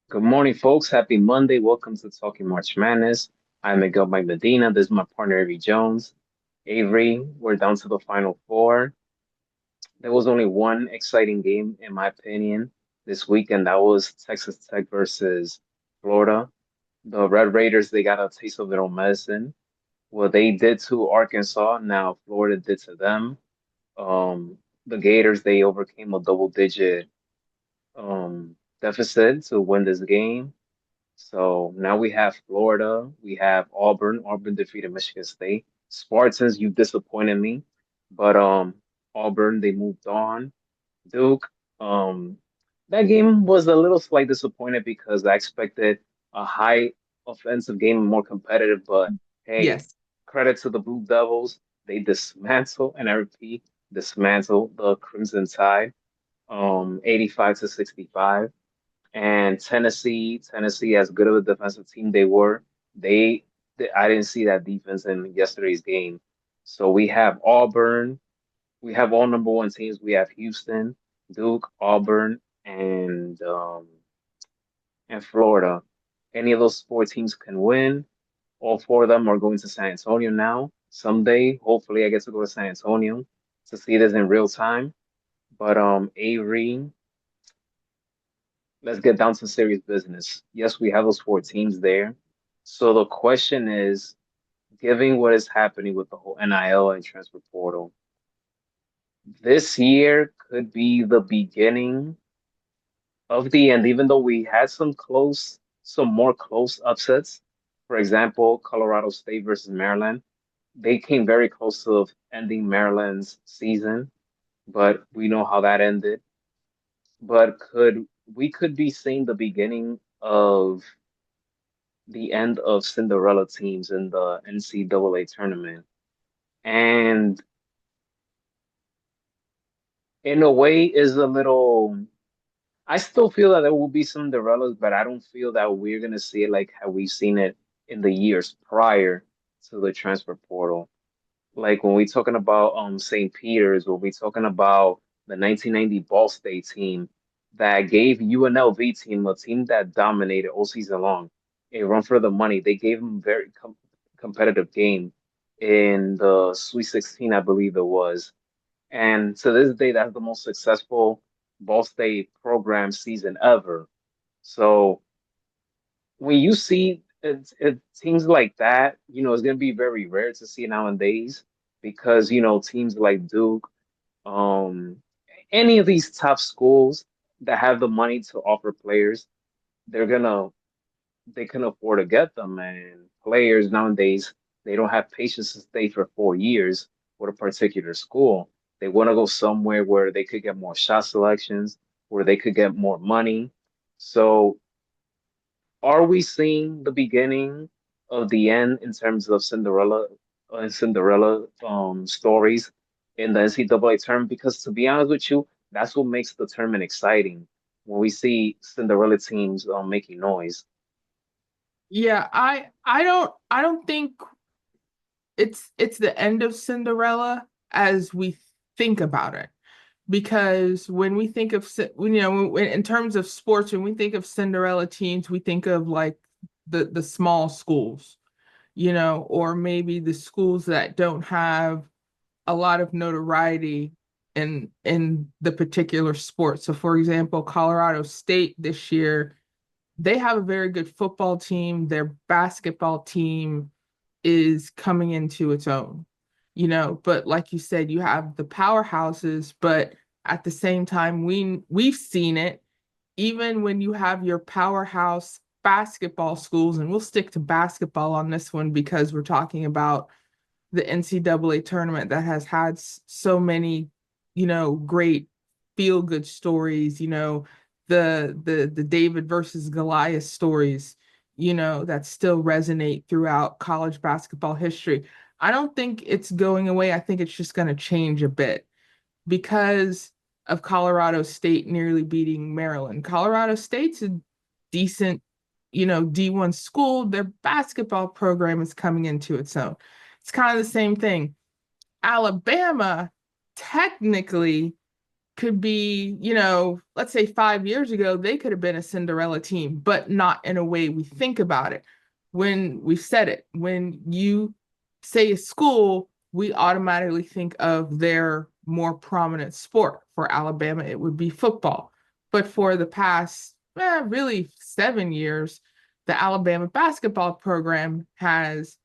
Good morning, folks. Happy Monday. Welcome to Talking March Madness. I'm Miguel Mike Medina. This is my partner, Avery Jones. Avery, we're down to the final four. There was only one exciting game, in my opinion, this week, and that was Texas Tech versus Florida. The Red Raiders, they got a taste of their own medicine. What they did to Arkansas, now Florida did to them. The Gators, they overcame a double-digit deficit to win this game. So now we have Florida, we have Auburn. Auburn defeated Michigan State. Spartans, you disappointed me, but Auburn they moved on. Duke, um, that game was a little slight disappointed because I expected a high offensive game, more competitive. But hey, Yes. credit to the Blue Devils, they dismantle and I repeat, dismantle the Crimson Tide, 85 to 65. And Tennessee, as good of a defensive team they were, I didn't see that defense in yesterday's game. So we have Auburn, we have all number one teams. We have Houston, Duke, Auburn, and Florida. Any of those four teams can win. All four of them are going to San Antonio now. Someday, hopefully, I get to go to San Antonio to see this in real time. But Avery, let's get down to serious business. Yes, we have those four teams there. So the question is, given what is happening with the whole NIL and transfer portal, this year could be the beginning of the end, even though we had some more close upsets. For example, Colorado State versus Maryland. They came very close to ending Maryland's season, but we know how that ended. But could be seeing the beginning of the end of Cinderella teams in the NCAA tournament. And in a way is a little I still feel that there will be Cinderellas, but I don't feel that we're gonna see it like how we've seen it in the years prior to the transfer portal. Like when we're talking about St. Peter's, when we're talking about the 1990 Ball State team that gave UNLV team, a team that dominated all season long, a run for the money. They gave them very competitive game in the Sweet 16, I believe it was. And to this day, that's the most successful Ball State program season ever. So when you see teams like that, it's going to be very rare to see nowadays because, teams like Duke, um, any of these top schools that have the money to offer players, they're gonna they can afford to get them. And players nowadays, they don't have patience to stay for 4 years with a particular school. They want to go somewhere where they could get more shot selections, where they could get more money. So are we seeing the beginning of the end in terms of Cinderella stories in the NCAA tournament? Because to be honest with you, that's what makes the tournament exciting when we see Cinderella teams making noise. Yeah, I don't think it's the end of Cinderella as we think about it. Because when we think of in terms of sports, when we think of Cinderella teams, we think of like the small schools, or maybe the schools that don't have a lot of notoriety in the particular sport. So for example, Colorado State this year, they have a very good football team. Their basketball team is coming into its own, but like you said, you have the powerhouses, but at the same time, we've seen it even when you have your powerhouse basketball schools, and we'll stick to basketball on this one because we're talking about the NCAA tournament that has had so many, great feel good stories, the David versus Goliath stories, that still resonate throughout college basketball history. I don't think it's going away. I think it's just going to change a bit because of Colorado State nearly beating Maryland. Colorado State's a decent, D1 school. Their basketball program is coming into its own. It's kind of the same thing. Alabama technically could be, let's say 5 years ago, they could have been a Cinderella team, but not in a way we think about it. When we said it, when you say a school, we automatically think of their more prominent sport. For Alabama, it would be football. But for the past, really 7 years, the Alabama basketball program has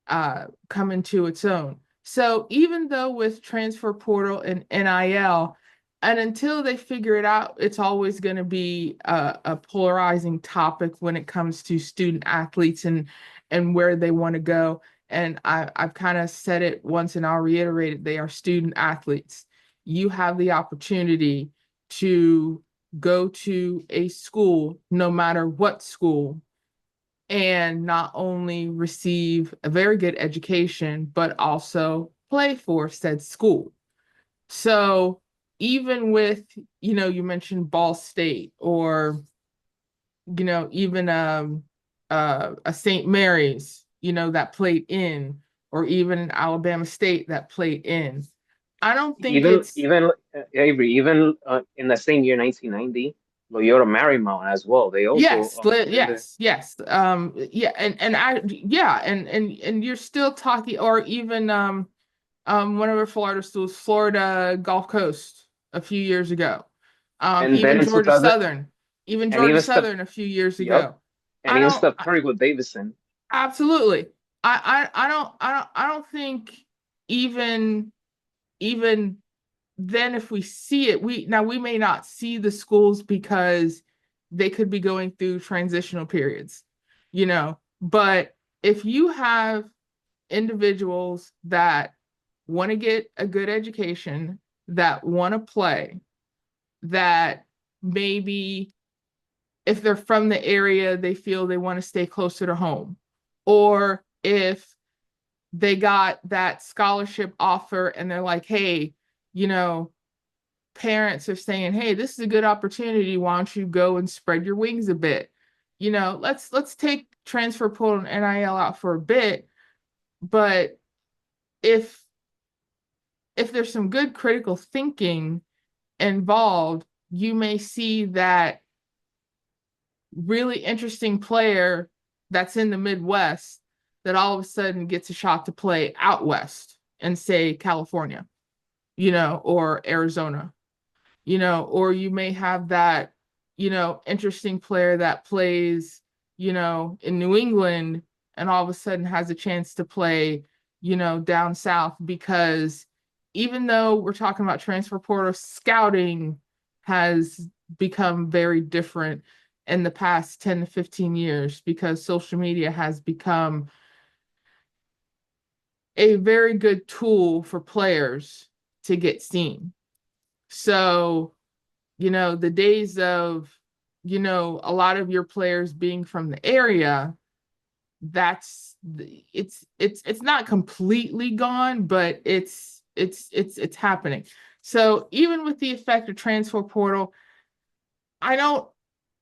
come into its own. So even though with transfer portal and NIL, and until they figure it out, it's always going to be a polarizing topic when it comes to student athletes and where they want to go. And I've kind of said it once and I'll reiterate it. They are student athletes. You have the opportunity to go to a school, no matter what school, and not only receive a very good education, but also play for said school. So even with, you mentioned Ball State or, even a St. Mary's, that played in, or even an Alabama State that played in. I don't think Even it's even Avery, even in the same year, 1990, Loyola Marymount as well. They also yes, put in the yes. Yeah, and I yeah, and you're still talking, or even one of our Florida schools, Florida Gulf Coast a few years ago. and then Even in Georgia 2000 Southern, even and Georgia even Steph, Southern a few years yep, ago. and I even don't Steph Curry with Davidson. absolutely. I don't think even even then if we see it, we may not see the schools because they could be going through transitional periods, but if you have individuals that want to get a good education, that want to play, that maybe if they're from the area, they feel they want to stay closer to home, or if they got that scholarship offer and they're like, hey, you know, parents are saying, hey, this is a good opportunity. Why don't you go and spread your wings a bit? Let's take transfer portal and NIL out for a bit, but if if there's some good critical thinking involved, you may see that really interesting player that's in the Midwest that all of a sudden gets a shot to play out west and say California, or Arizona, or you may have that, interesting player that plays, in New England and all of a sudden has a chance to play, down south because even though we're talking about transfer portal, scouting has become very different in the past 10 to 15 years because social media has become a very good tool for players to get seen. So, the days of, a lot of your players being from the area, that's it's not completely gone, but it's happening. So even with the effect of transfer portal, I don't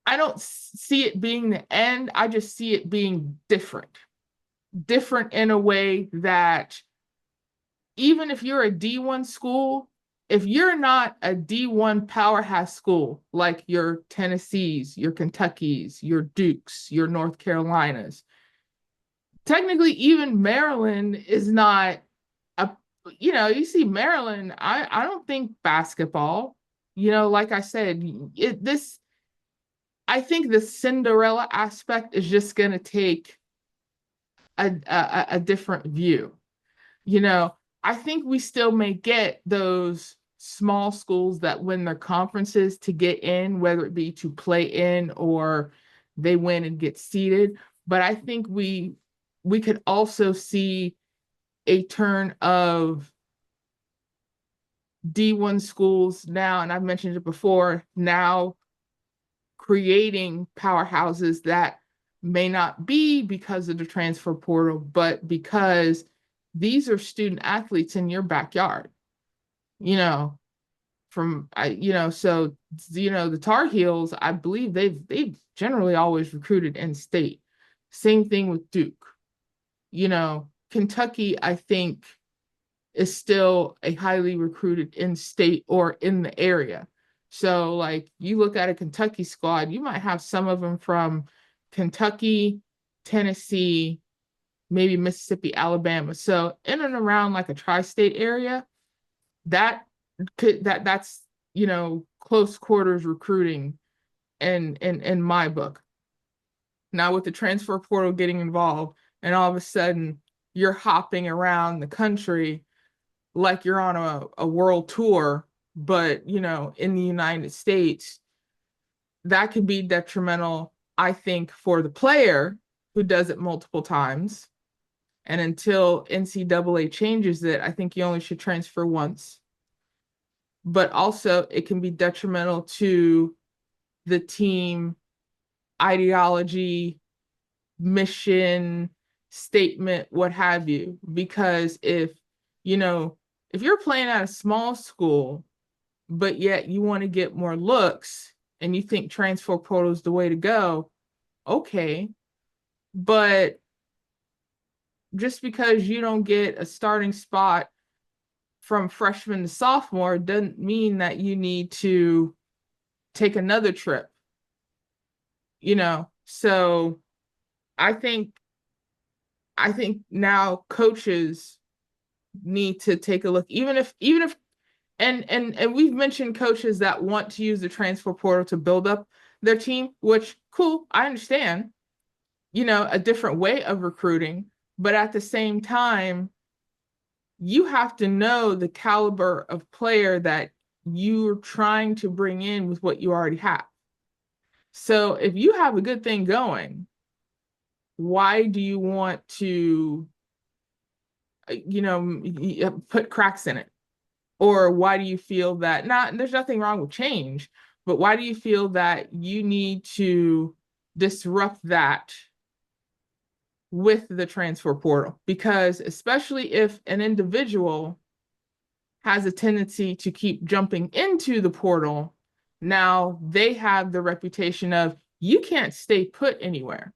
I don't see it being the end. I just see it being different. Different in a way that even if you're a D1 school, if you're not a D1 powerhouse school like your Tennessees, your Kentuckys, your Dukes, your North Carolinas, technically even Maryland is not a, you see Maryland, I don't think basketball, like I said, I think the Cinderella aspect is just going to take a different view. You know, I think we still may get those small schools that win their conferences to get in, whether it be to play in or they win and get seeded. But I think we could also see a turn of D1 schools now, and I've mentioned it before, now creating powerhouses that may not be because of the transfer portal, but because these are student athletes in your backyard, you know, so the Tar Heels, I believe they've generally always recruited in state. Same thing with Duke. Kentucky, I think is still a highly recruited in state or in the area. So, like, you look at a Kentucky squad, you might have some of them from Kentucky, Tennessee, maybe Mississippi, Alabama. So, in and around like a tri-state area, that that's close quarters recruiting in my book. Now with the transfer portal getting involved, and all of a sudden you're hopping around the country like you're on a world tour, but in the United States, that could be detrimental, I think, for the player who does it multiple times. And until NCAA changes it, I think you only should transfer once. But also, it can be detrimental to the team ideology, mission, statement, what have you. Because if you're playing at a small school, but yet you want to get more looks and you think transfer portal is the way to go, okay. But just because you don't get a starting spot from freshman to sophomore doesn't mean that you need to take another trip, So I think now coaches need to take a look, even if and we've mentioned coaches that want to use the transfer portal to build up their team, which cool, I understand, a different way of recruiting, but at the same time, you have to know the caliber of player that you're trying to bring in with what you already have. So if you have a good thing going, why do you want to, put cracks in it? Or why do you feel that there's nothing wrong with change, but why do you feel that you need to disrupt that with the transfer portal? Because especially if an individual has a tendency to keep jumping into the portal, now they have the reputation of you can't stay put anywhere.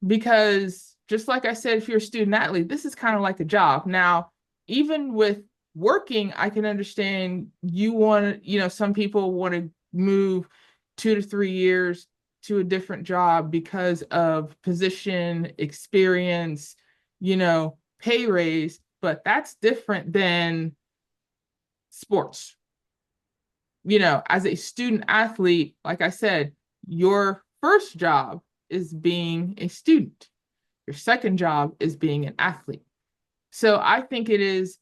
Because just like I said, if you're a student athlete, this is kind of like a job. Now, even with working, I can understand some people want to move 2 to 3 years to a different job because of position, experience, pay raise, but that's different than sports. As a student athlete, like I said, your first job is being a student. Your second job is being an athlete. So I think it is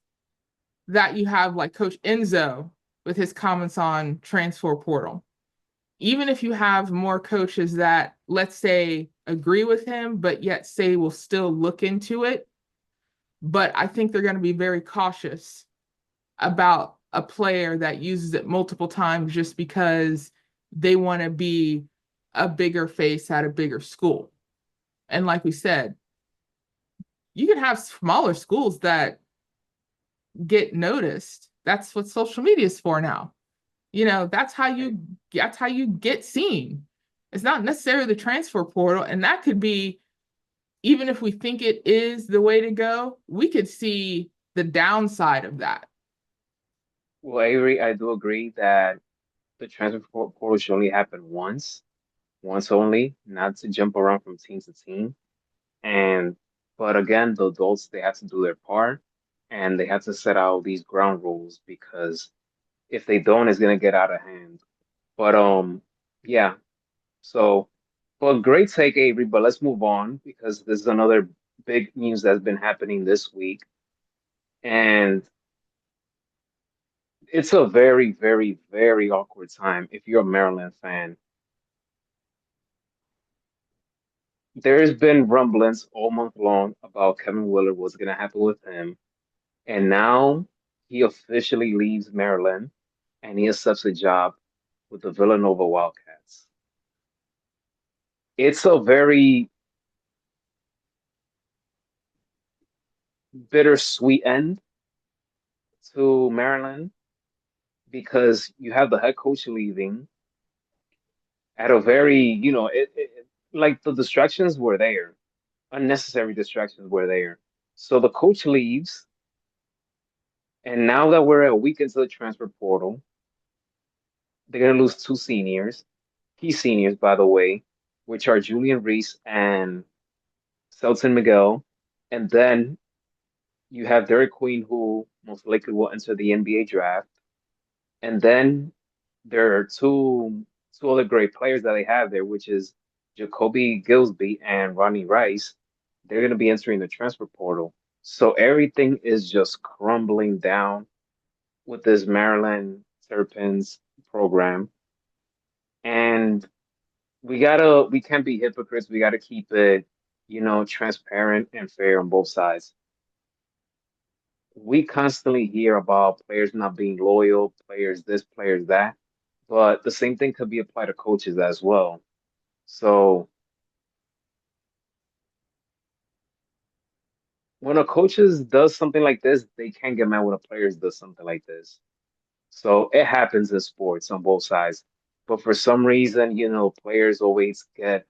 that you have like Coach Enzo with his comments on transfer portal. Even if you have more coaches that, let's say, agree with him, but yet say will still look into it. But I think they're going to be very cautious about a player that uses it multiple times just because they want to be a bigger face at a bigger school. And like we said, you can have smaller schools that get noticed. That's what social media is for now. That's how you get seen. It's not necessarily the transfer portal, and that could be, even if we think it is the way to go, we could see the downside of that. Well, Avery, I do agree that the portal should only happen once only, not to jump around from team to team. And but again, the adults they have to do their part and they have to set out these ground rules because if they don't, it's gonna get out of hand. But yeah. So, but great take, Avery. But let's move on because this is another big news that's been happening this week, and it's a very, very, very awkward time if you're a Maryland fan. There's been rumblings all month long about Kevin Willard, what's gonna happen with him. And now he officially leaves Maryland and he accepts a job with the Villanova Wildcats. It's a very bittersweet end to Maryland because you have the head coach leaving at a very, like the distractions were there, unnecessary distractions were there. So the coach leaves And now that we're a week into the transfer portal, they're gonna lose two seniors, key seniors, by the way, which are Julian Reese and Selton Miguel. And then you have Derek Queen, who most likely will enter the NBA draft. And then there are two other great players that they have there, which is Jacoby Gilsby and Ronnie Rice. They're going to be entering the transfer portal. So everything is just crumbling down with this Maryland Terrapins program. And we can't be hypocrites. We gotta keep it, transparent and fair on both sides. We constantly hear about players not being loyal, players this, players that, but the same thing could be applied to coaches as well. So when a coaches does something like this, they can't get mad when a players does something like this. So it happens in sports on both sides. But for some reason, players always get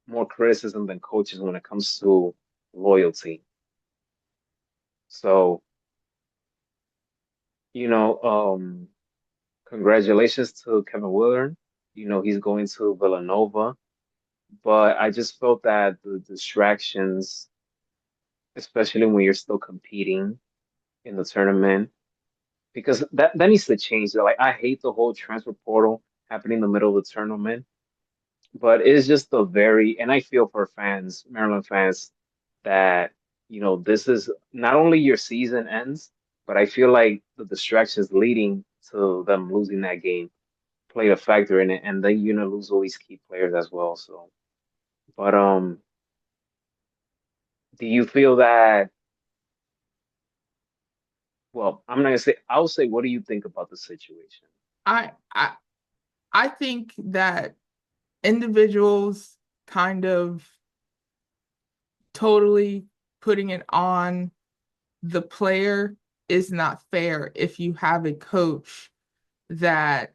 more criticism than coaches when it comes to loyalty. So, you know, um, congratulations to Kevin Williard. He's going to Villanova, but I just felt that the distractions, especially when you're still competing in the tournament, because that needs to change. Like I hate the whole transfer portal happening in the middle of the tournament, but it's just a very, and I feel for fans, Maryland fans, that this is not only your season ends, but I feel like the distractions leading to them losing that game played a factor in it, and then lose all these key players as well. So, but do you feel that? Well, I'm not gonna say. I'll say, what do you think about the situation? I I I think that individuals kind of totally putting it on the player is not fair if you have a coach that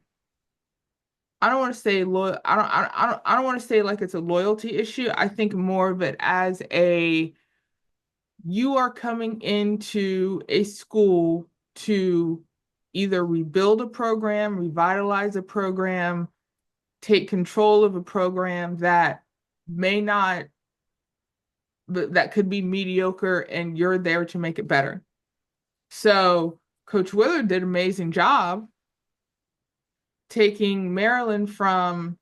I don't want to say loyal. I don't want to say like it's a loyalty issue. I think more of it as a you are coming into a school to either rebuild a program, revitalize a program, take control of a program that may not, that could be mediocre, and you're there to make it better. So Coach Willard did an amazing job taking Maryland from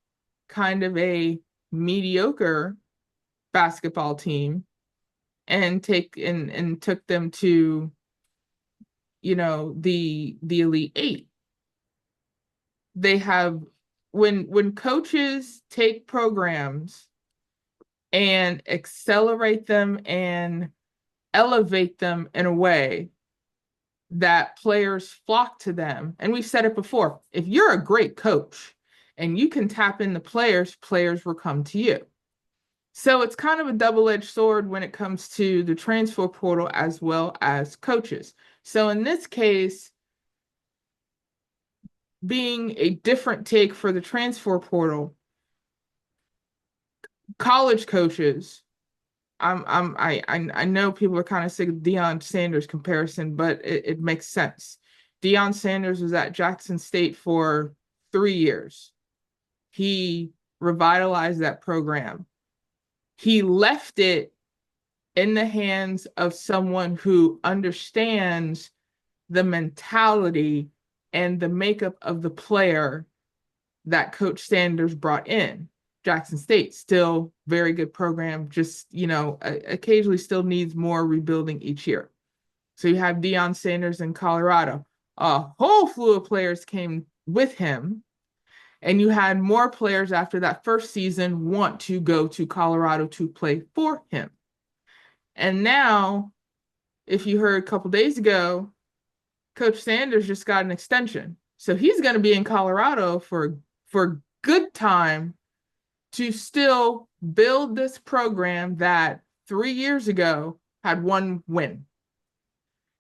kind of a mediocre basketball team and took them to, the Elite Eight. They have when coaches take programs and accelerate them and elevate them in a way that players flock to them. And we've said it before, if you're a great coach and you can tap in the players, players will come to you. So it's kind of a double-edged sword when it comes to the transfer portal as well as coaches. So in this case, being a different take for the transfer portal, college coaches, I know people are kind of sick of Deion Sanders comparison, but it makes sense. Deion Sanders was at Jackson State for 3 years. He revitalized that program. He left it in the hands of someone who understands the mentality and the makeup of the player that Coach Sanders brought in. Jackson State, still very good program, just, occasionally still needs more rebuilding each year. So you have Deion Sanders in Colorado. A whole slew of players came with him, and you had more players after that first season want to go to Colorado to play for him. And now, if you heard a couple days ago, Coach Sanders just got an extension. So he's going to be in Colorado for good time to still build this program that 3 years ago had one win.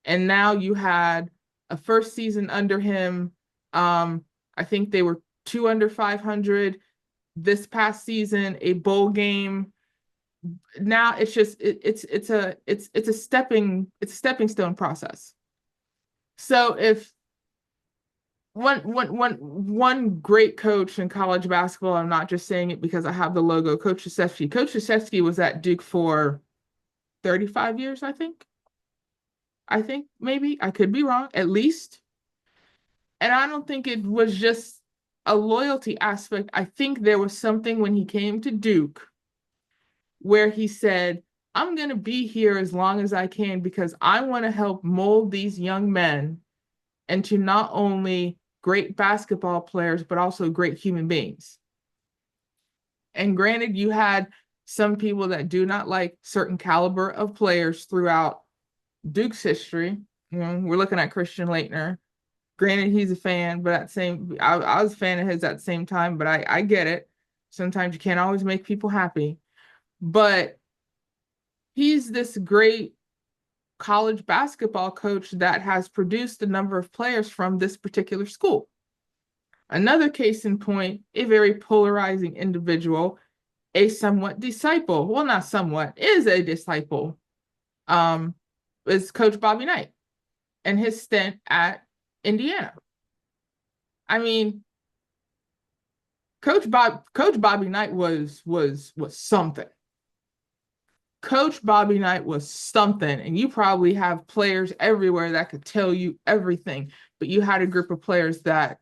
And now you had a first season under him. I think they were 2 under 500 this past season, a bowl game. Now it's just it's a stepping stone process. So if one great coach in college basketball, I'm not just saying it because I have the logo, Coach Krzyzewski. Coach Krzyzewski was at Duke for 35 years, I think. I think maybe I could be wrong, at least. And I don't think it was just a loyalty aspect. I think there was something when he came to Duke where he said, I'm going to be here as long as I can because I want to help mold these young men into not only great basketball players, but also great human beings. And granted, you had some people that do not like certain caliber of players throughout Duke's history. You know, we're looking at Christian Laettner. Granted, he's a fan, but I was a fan of his at the same time, but I get it. Sometimes you can't always make people happy. But he's this great college basketball coach that has produced a number of players from this particular school. Another case in point, a very polarizing individual, a somewhat disciple, well, not somewhat, is a disciple, um, is Coach Bobby Knight and his stint at Indiana. I mean, Coach Bobby Knight was something. Coach Bobby Knight was something, and you probably have players everywhere that could tell you everything, but you had a group of players that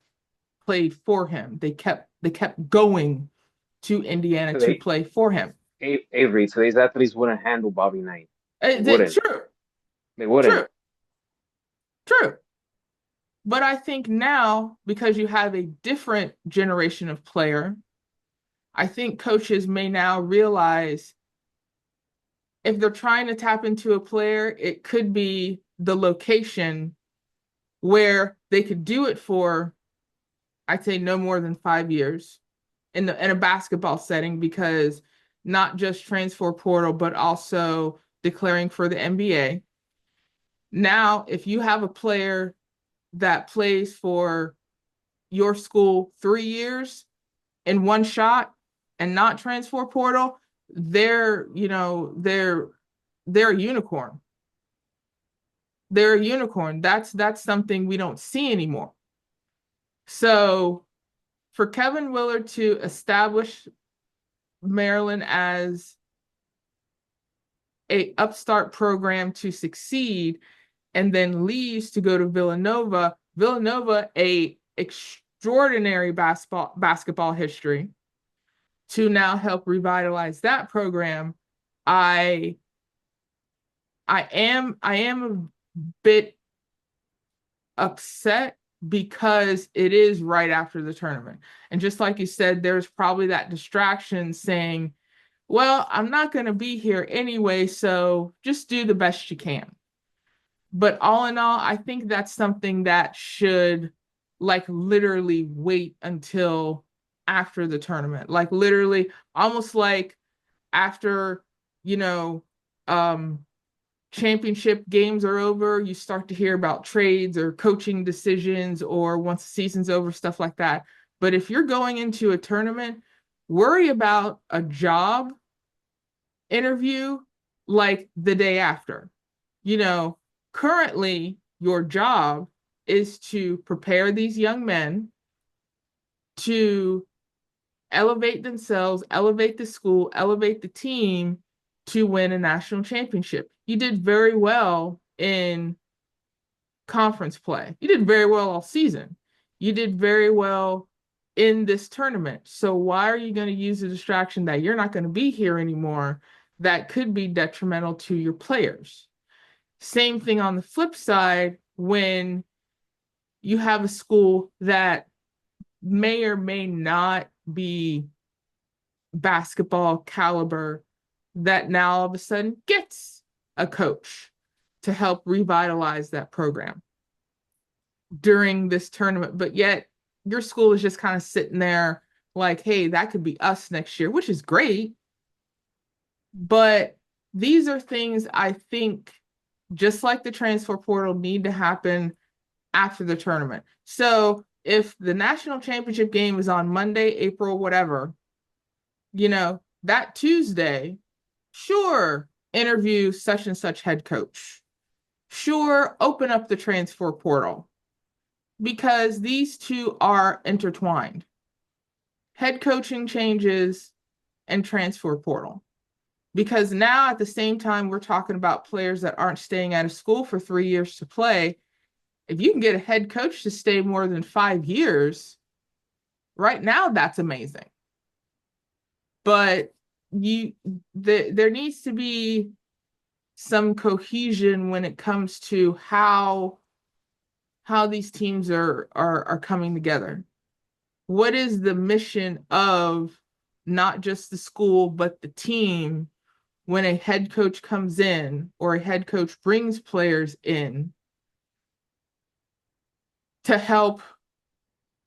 played for him. They kept going to Indiana to Today, play for him. Avery, today's athletes wouldn't handle Bobby Knight. They wouldn't. True, They wouldn't. true, true. But I think now, because you have a different generation of player, I think coaches may now realize if they're trying to tap into a player, it could be the location where they could do it for, I'd say, no more than 5 years in a basketball setting, because not just transfer portal, but also declaring for the NBA. Now, if you have a player that plays for your school 3 years in one shot and not transfer portal, they're a unicorn. They're a unicorn. That's something we don't see anymore. So for Kevin Willard to establish Maryland as a upstart program to succeed and then leaves to go to Villanova, a extraordinary basketball history, to now help revitalize that program. I I am a bit upset because it is right after the tournament. And just like you said, there's probably that distraction saying, well, I'm not going to be here anyway, so just do the best you can. But all in all, I think that's something that should like literally wait until after the tournament. Like literally almost like after, you know, um championship games are over, you start to hear about trades or coaching decisions, or once the season's over, stuff like that. But if you're going into a tournament, worry about a job interview like the day after. You know, currently your job is to prepare these young men to elevate themselves, elevate the school, elevate the team to win a national championship. You did very well in conference play. You did very well all season. You did very well in this tournament. So why are you going to use a distraction that you're not going to be here anymore that could be detrimental to your players? Same thing on the flip side when you have a school that may or may not be basketball caliber, that now all of a sudden gets a coach to help revitalize that program during this tournament. But yet your school is just kind of sitting there like, hey, that could be us next year, which is great. But these are things I think, just like the transfer portal, need to happen after the tournament. So if the national championship game is on Monday, April, whatever, that Tuesday, sure, interview such and such head coach. Sure, open up the transfer portal because these two are intertwined. Head coaching changes and transfer portal. Because now at the same time, we're talking about players that aren't staying out of school for 3 years to play. If you can get a head coach to stay more than 5 years, right now, that's amazing. But there needs to be some cohesion when it comes to how these teams are coming together. What is the mission of not just the school, but the team when a head coach comes in or a head coach brings players in to help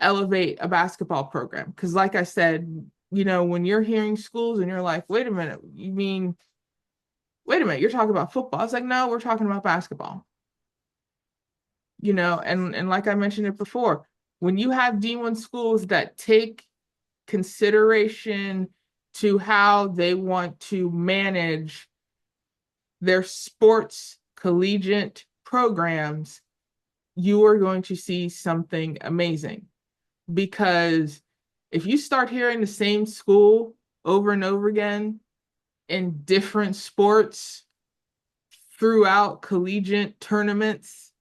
elevate a basketball program? Because, like I said, when you're hearing schools and you're like, wait a minute, you're talking about football. It's like, no, we're talking about basketball. And like I mentioned it before, when you have D1 schools that take consideration to how they want to manage their sports collegiate programs, you are going to see something amazing. Because if you start hearing the same school over and over again in different sports throughout collegiate tournaments,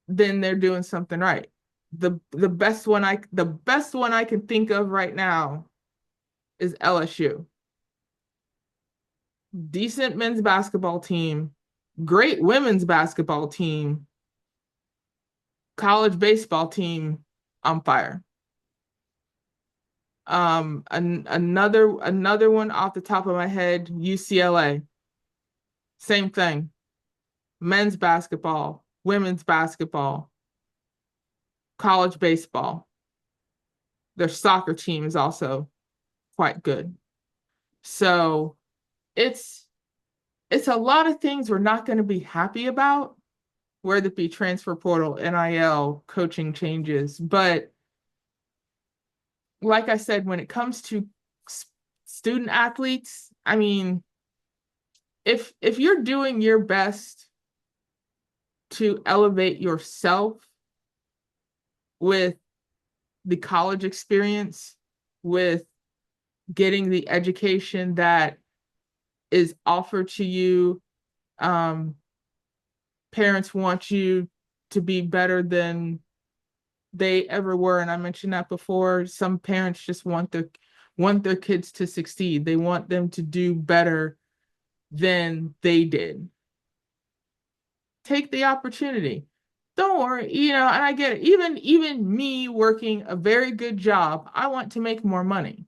then they're doing something right. The best one I can think of right now is LSU. Decent men's basketball team, great women's basketball team, college baseball team on fire. Another one off the top of my head, UCLA. Same thing. Men's basketball, women's basketball, college baseball. Their soccer team is also quite good. So it's a lot of things we're not going to be happy about, whether it be transfer portal, NIL, coaching changes. But like I said, when it comes to student athletes, I mean, if you're doing your best to elevate yourself with the college experience, with getting the education that is offered to you, parents want you to be better than they ever were. And I mentioned that before. Some parents just want their kids to succeed. They want them to do better than they did. Take the opportunity. Don't worry, and I get it. Even me working a very good job, I want to make more money.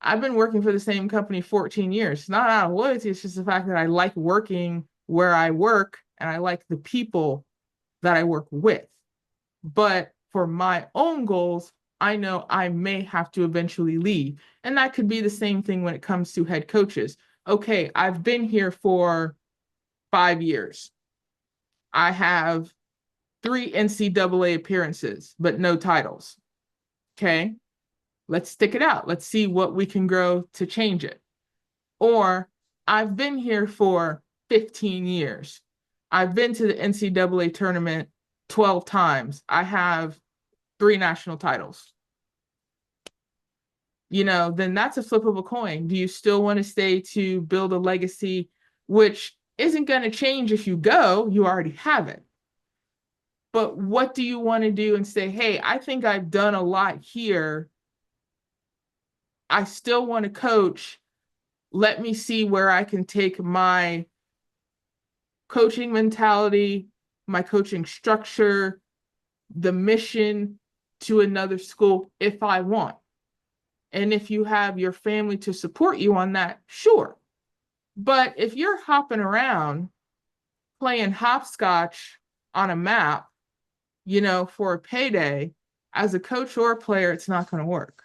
I've been working for the same company 14 years. Not out of loyalty, it's just the fact that I like working where I work and I like the people that I work with. But for my own goals, I know I may have to eventually leave. And that could be the same thing when it comes to head coaches. Okay, I've been here for 5 years. I have 3 NCAA appearances, but no titles. Okay, let's stick it out. Let's see what we can grow to change it. Or I've been here for 15 years. I've been to the NCAA tournament 12 times. I have 3 national titles. Then that's a flip of a coin. Do you still want to stay to build a legacy, which isn't going to change if you go? You already have it. But what do you want to do and say, hey, I think I've done a lot here. I still want to coach. Let me see where I can take my coaching mentality, my coaching structure, the mission to another school if I want. And if you have your family to support you on that, sure. But if you're hopping around playing hopscotch on a map, for a payday, as a coach or a player, it's not going to work.